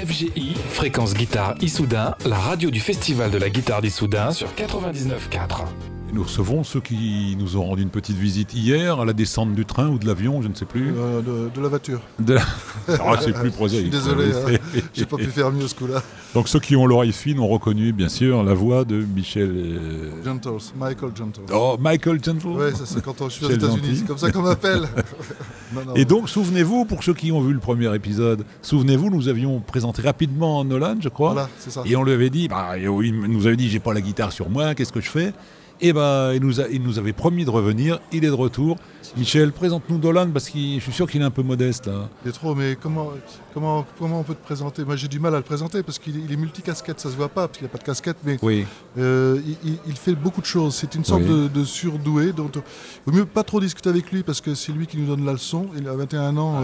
FGI, Fréquence Guitare Issoudun, la radio du Festival de la Guitare d'Issoudun sur 99.4. Nous recevons ceux qui nous ont rendu une petite visite hier à la descente du train ou de l'avion, je ne sais plus. De la voiture. C'est plus prosaïque. Je suis désolé, j'ai pas pu faire mieux ce coup-là. Donc ceux qui ont l'oreille fine ont reconnu bien sûr la voix de Michel... Michael Gentles. Oh, Michael Gentles. Oui, c'est quand je suis aux États-Unis, c'est comme ça qu'on m'appelle. Et donc souvenez-vous, pour ceux qui ont vu le premier épisode, souvenez-vous, nous avions présenté rapidement Nolan, je crois. Voilà, c'est ça. Et on lui avait dit, il nous avait dit, j'ai pas la guitare sur moi, qu'est-ce que je fais ? Et il nous avait promis de revenir, il est de retour. Michel, présente-nous Dolan, parce que je suis sûr qu'il est un peu modeste là. Il est trop, mais comment on peut te présenter ? Moi j'ai du mal à le présenter parce qu'il est multicasquette, ça se voit pas parce qu'il n'a pas de casquette, mais oui. Il fait beaucoup de choses. C'est une sorte de surdoué, donc il vaut mieux pas trop discuter avec lui parce que c'est lui qui nous donne la leçon. Il a 21 ans,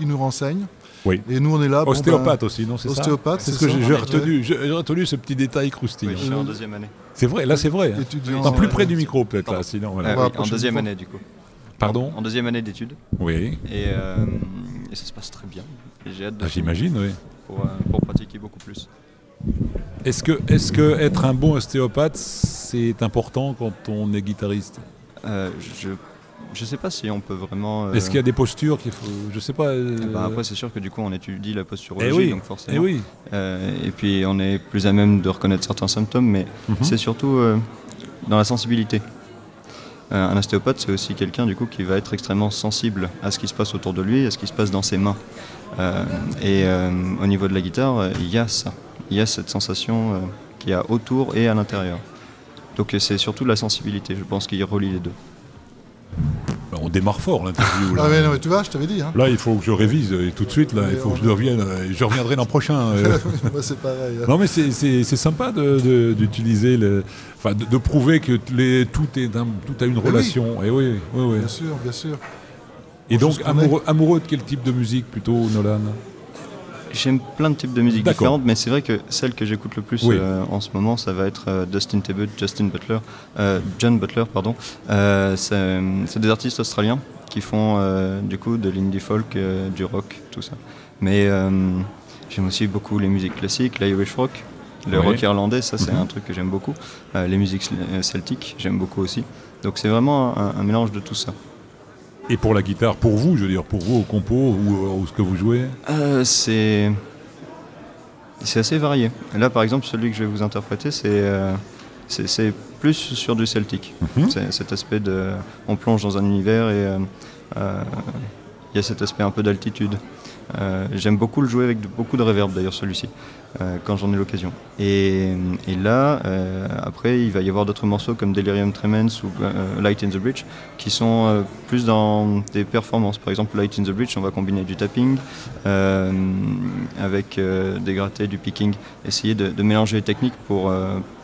il nous renseigne. Oui. Et nous on est là. Ostéopathe aussi, non, c'est ça ? Ostéopathe, c'est ce que j'ai retenu ce petit détail croustillant. Oui, je suis en deuxième année. C'est vrai, là c'est vrai. Hein. Plus près du micro peut-être là, sinon. Voilà. Oui, en deuxième année du coup. Pardon ? En deuxième année d'études. Oui. Et ça se passe très bien. Et j'ai hâte de j'imagine, oui. Pour pratiquer beaucoup plus. Est-ce que être un bon ostéopathe, c'est important quand on est guitariste ? Je sais pas si on peut vraiment... Est-ce qu'il y a des postures qu'il faut... Je sais pas... après c'est sûr que du coup on étudie la posturologie, donc forcément. Oui. Et puis on est plus à même de reconnaître certains symptômes, mais c'est surtout dans la sensibilité. Un ostéopathe, c'est aussi quelqu'un du coup qui va être extrêmement sensible à ce qui se passe autour de lui, à ce qui se passe dans ses mains. Au niveau de la guitare, il y a ça. Il y a cette sensation qu'il y a autour et à l'intérieur. Donc c'est surtout la sensibilité, je pense qu'il relie les deux. On démarre fort l'interview. Ah mais non, mais tu vois, je t'avais dit. Hein. Là, il faut que je révise tout de suite. Là, il faut que je revienne. Je reviendrai l'an prochain. Moi, c'est pareil. Hein. Non, mais c'est sympa d'utiliser, de prouver que tout a une relation. Oui. Et oui. Bien sûr. Et donc, amoureux de quel type de musique plutôt, Nolan ? J'aime plein de types de musique différentes, mais c'est vrai que celle que j'écoute le plus en ce moment, ça va être John Butler, pardon. C'est des artistes australiens qui font du coup de l'indie folk, du rock, tout ça. Mais j'aime aussi beaucoup les musiques classiques, l'Irish rock, le rock irlandais, ça c'est un truc que j'aime beaucoup. Les musiques celtiques, j'aime beaucoup aussi. Donc c'est vraiment un mélange de tout ça. Et pour la guitare, pour vous au compo ou ce que vous jouez ? C'est assez varié. Là, par exemple, celui que je vais vous interpréter, c'est plus sur du celtique. C'est cet aspect on plonge dans un univers et il y a cet aspect un peu d'altitude. J'aime beaucoup le jouer avec beaucoup de reverb, d'ailleurs, celui-ci, quand j'en ai l'occasion. Et là, après, il va y avoir d'autres morceaux comme Delirium Tremens ou Light in the Breach qui sont plus dans des performances. Par exemple, Light in the Breach, on va combiner du tapping avec des grattés, du picking, essayer de mélanger les techniques pour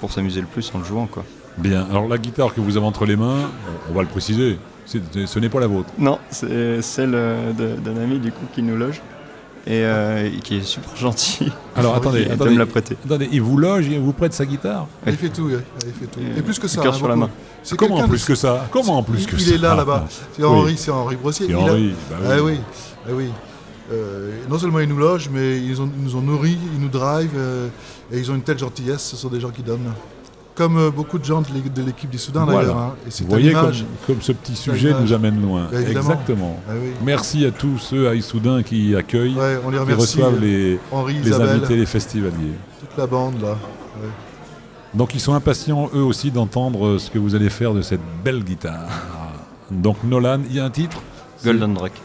s'amuser le plus en le jouant, quoi. Bien, alors la guitare que vous avez entre les mains, on va le préciser, ce n'est pas la vôtre. Non, c'est celle d'un ami du coup qui nous loge. Et qui est super gentil. Alors attendez, de me la prêter. Attendez, il vous loge, il vous prête sa guitare ? Il fait tout, Et plus que ça. Cœur sur la main. Comment en plus que ça ? Comment en plus que ça ? Il est là-bas. C'est Henri Brossier. C'est Henri, oui. Non seulement ils nous logent, mais ils nous ont nourris, ils nous drivent, et ils ont une telle gentillesse, ce sont des gens qui donnent. Comme beaucoup de gens de l'équipe d'Issoudun d'ailleurs. Hein. Et vous voyez comme ce petit sujet nous amène loin. Exactement. Oui. Merci à tous ceux à Issoudun qui accueillent, on les qui remercie, reçoivent les Isabelle, invités, les festivaliers. Toute la bande là. Ouais. Donc ils sont impatients eux aussi d'entendre ce que vous allez faire de cette belle guitare. Donc Nolan, il y a un titre ? Golden Drake.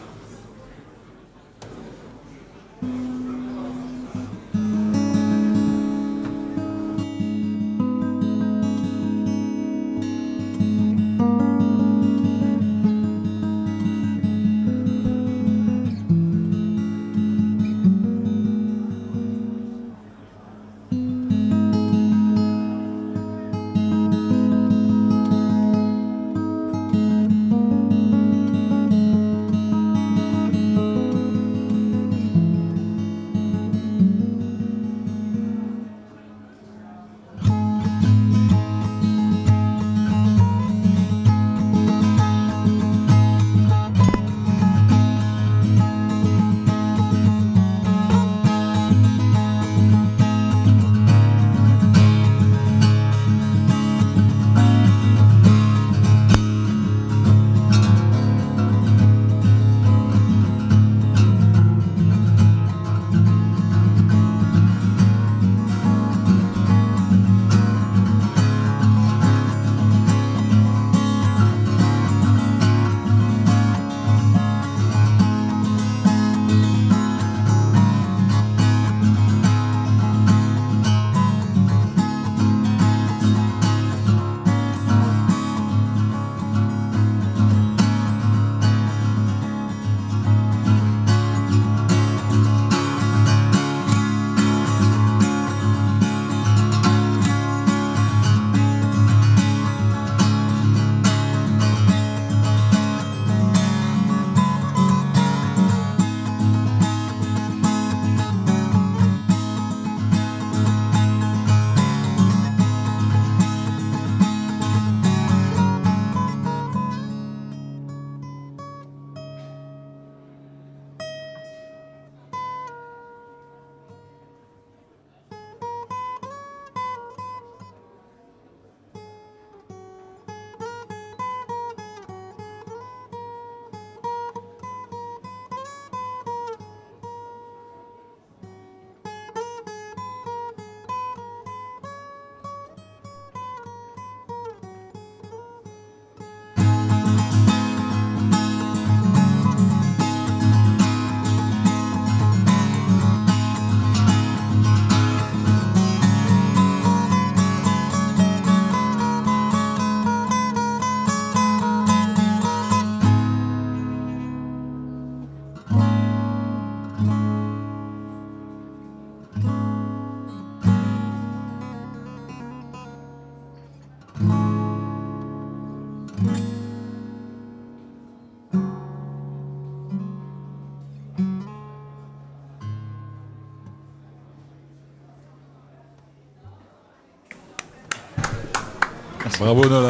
Bravo Nolan.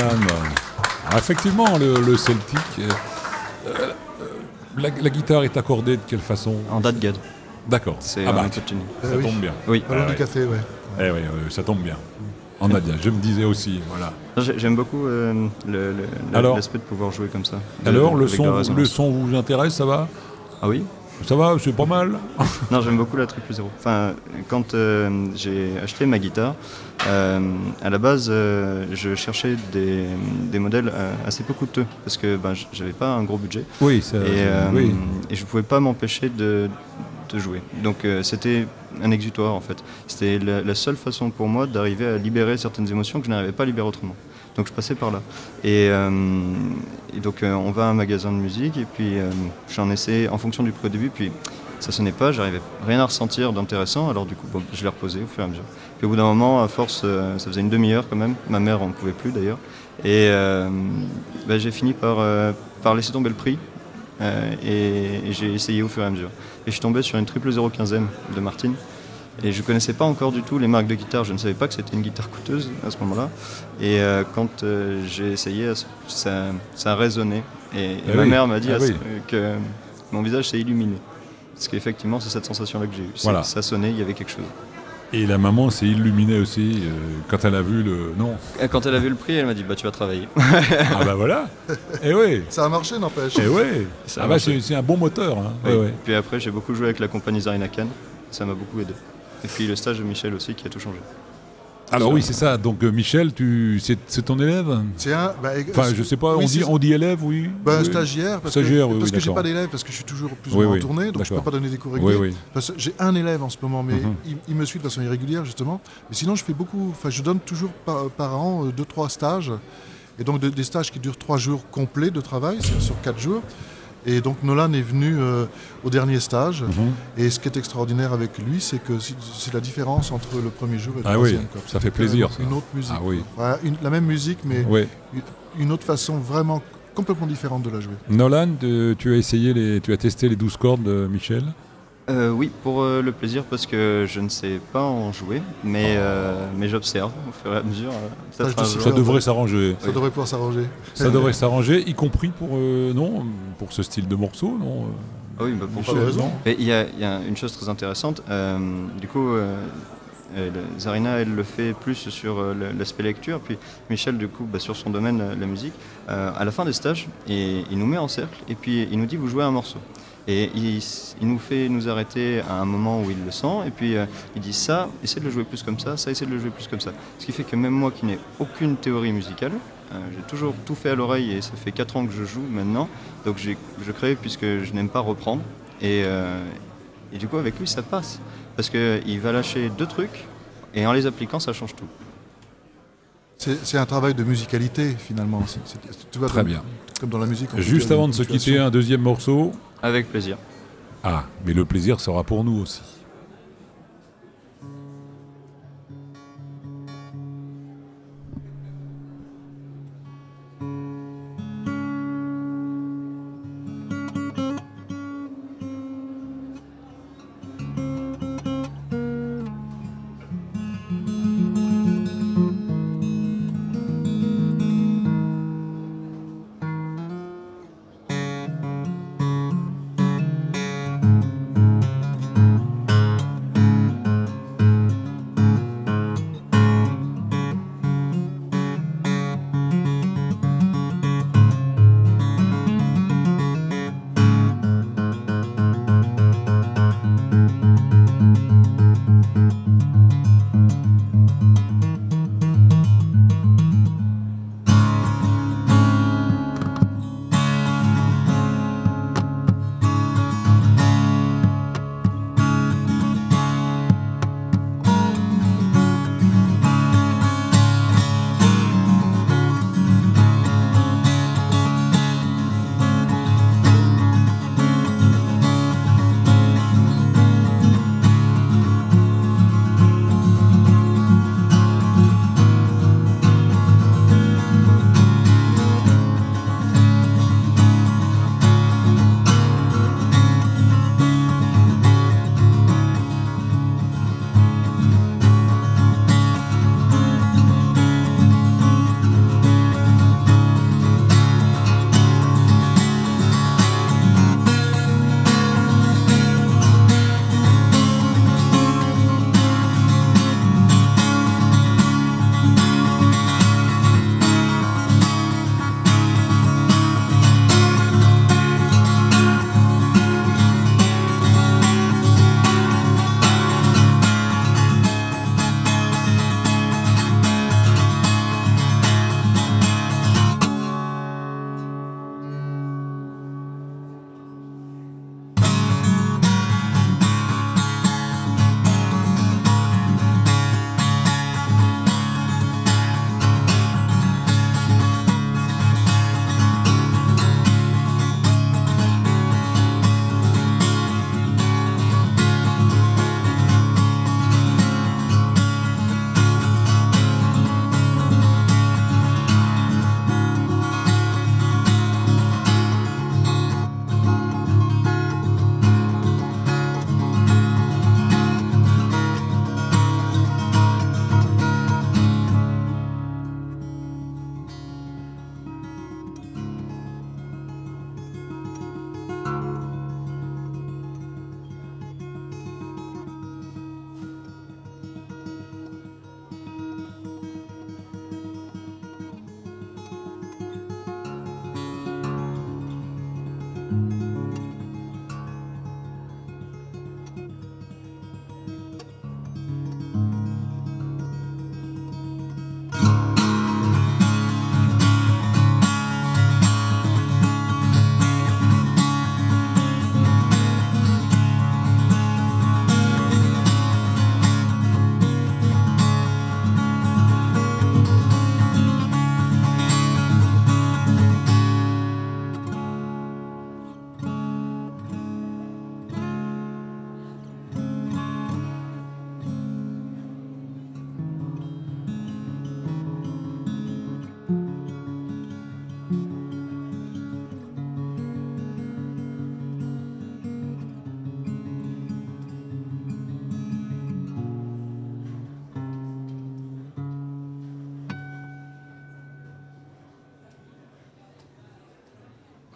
Alors, effectivement, le Celtic, la guitare est accordée de quelle façon? En DAT-GAD. D'accord. C'est Ah bah, un peu de tuning. ça oui. tombe bien. Oui. Ballon du café, ouais. Eh oui, ça tombe bien. En Nadia, je me disais aussi, voilà. J'aime beaucoup Alors, l'aspect de pouvoir jouer comme ça. Alors, le avec de la son résonance. vous intéresse, ça va? Ah oui. Ça va, c'est pas mal. Non, j'aime beaucoup la triple zéro. Enfin, quand j'ai acheté ma guitare, à la base, je cherchais des modèles assez peu coûteux parce que j'avais pas un gros budget Oui, ça, oui. et je pouvais pas m'empêcher de jouer. Donc c'était un exutoire en fait. C'était la seule façon pour moi d'arriver à libérer certaines émotions que je n'arrivais pas à libérer autrement. Donc je passais par là. Et donc on va à un magasin de musique et puis j'en essaie en fonction du prix au début. Puis ça sonnait pas, j'arrivais rien à ressentir d'intéressant. Alors du coup, je l'ai reposé au fur et à mesure. Puis au bout d'un moment, à force, ça faisait une demi-heure quand même. Ma mère en pouvait plus d'ailleurs. Et j'ai fini par laisser tomber le prix. Et j'ai essayé au fur et à mesure. Et je suis tombé sur une triple 015M de Martin. Et je ne connaissais pas encore du tout les marques de guitare. Je ne savais pas que c'était une guitare coûteuse à ce moment-là. Et quand j'ai essayé, ça a résonné. Et ma mère m'a dit que mon visage s'est illuminé. Parce qu'effectivement, c'est cette sensation-là que j'ai eue. Voilà. Ça sonnait, il y avait quelque chose. Et la maman s'est illuminée aussi quand elle a vu le... Non. Quand elle a vu le prix, elle m'a dit tu vas travailler. Ah bah voilà. Et oui. Ça a marché, n'empêche. Et oui. Ça a marché. C'est un bon moteur. Hein. Oui. Ouais. Puis après, j'ai beaucoup joué avec la compagnie Zarina Khan. Ça m'a beaucoup aidé. Et puis le stage de Michel aussi qui a tout changé. Alors oui, c'est ça. Donc Michel, c'est ton élève? Tiens, Enfin, je sais pas, oui, on dit élève, oui. Oui. Stagiaire, parce Stagiaire, que, oui, j'ai d'accord. pas d'élèves, parce que je suis toujours plus ou moins en tournée, donc je peux pas donner des cours réguliers. Oui, oui. Parce que j'ai un élève en ce moment, mais il me suit de façon irrégulière justement. Mais sinon, je fais beaucoup. Enfin, je donne toujours par an 2-3 stages, et donc des stages qui durent 3 jours complets de travail, sur 4 jours. Et donc Nolan est venu au dernier stage. Et ce qui est extraordinaire avec lui, c'est que c'est la différence entre le premier jour et le troisième. Oui, ça fait plaisir. Une autre musique. Ah oui. Enfin, la même musique, mais une autre façon vraiment complètement différente de la jouer. Nolan, tu as testé les 12 cordes de Michel? Oui, pour le plaisir, parce que je ne sais pas en jouer, mais j'observe au fur et à mesure. Ça devrait s'arranger. Ça devrait pouvoir s'arranger. Ça devrait s'arranger, y compris pour ce style de morceau, non? Ah oui, pour raison. Mais il y a une chose très intéressante. Du coup, Zarina, elle le fait plus sur l'aspect lecture, puis Michel, du coup, sur son domaine, la musique. À la fin des stages, il nous met en cercle, et puis il nous dit, vous jouez un morceau. Et il nous fait nous arrêter à un moment où il le sent, et puis il dit ça, essaie de le jouer plus comme ça, essaie de le jouer plus comme ça. Ce qui fait que même moi qui n'ai aucune théorie musicale, j'ai toujours tout fait à l'oreille, et ça fait 4 ans que je joue maintenant, donc je crée puisque je n'aime pas reprendre, et du coup avec lui ça passe, parce qu'il va lâcher 2 trucs, et en les appliquant ça change tout. C'est un travail de musicalité finalement. Tu vois, très bien. Comme dans la musique. Juste avant de se quitter, un deuxième morceau. Avec plaisir. Ah, mais le plaisir sera pour nous aussi.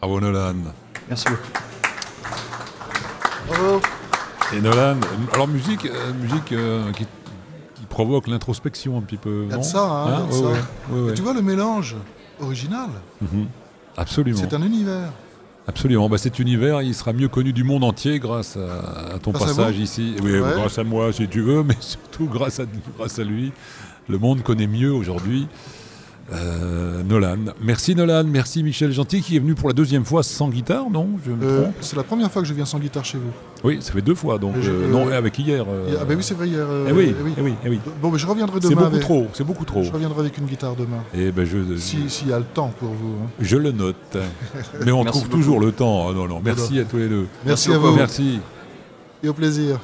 Bravo Nolan. Merci beaucoup. Bravo. Et Nolan, alors musique qui provoque l'introspection un petit peu. Il y a non de ça, hein, il y a de Ouais, ça. ouais, ouais. Et tu vois le mélange original, Absolument. c'est un univers. Absolument. Bah, cet univers, il sera mieux connu du monde entier grâce à ton Grâce à passage vous. ici. Oui, Ouais. grâce à moi si tu veux, mais surtout grâce à lui. Le monde connaît mieux aujourd'hui Nolan. Merci Nolan, merci Michel Gentil qui est venu pour la deuxième fois sans guitare, non? Je me trompe? C'est la première fois que je viens sans guitare chez vous. Oui, ça fait 2 fois, donc non, avec hier. Ah ben oui, c'est vrai, hier. Eh oui, eh oui. eh oui, eh oui. Bon, mais je reviendrai C'est demain. beaucoup trop, c'est beaucoup trop. Je reviendrai avec une guitare demain. Et ben S'il y a le temps pour vous. Hein. je le note. Mais on Merci trouve beaucoup. toujours le temps. Ah, non, merci à tous les deux. Merci à vous. Merci. Et au plaisir.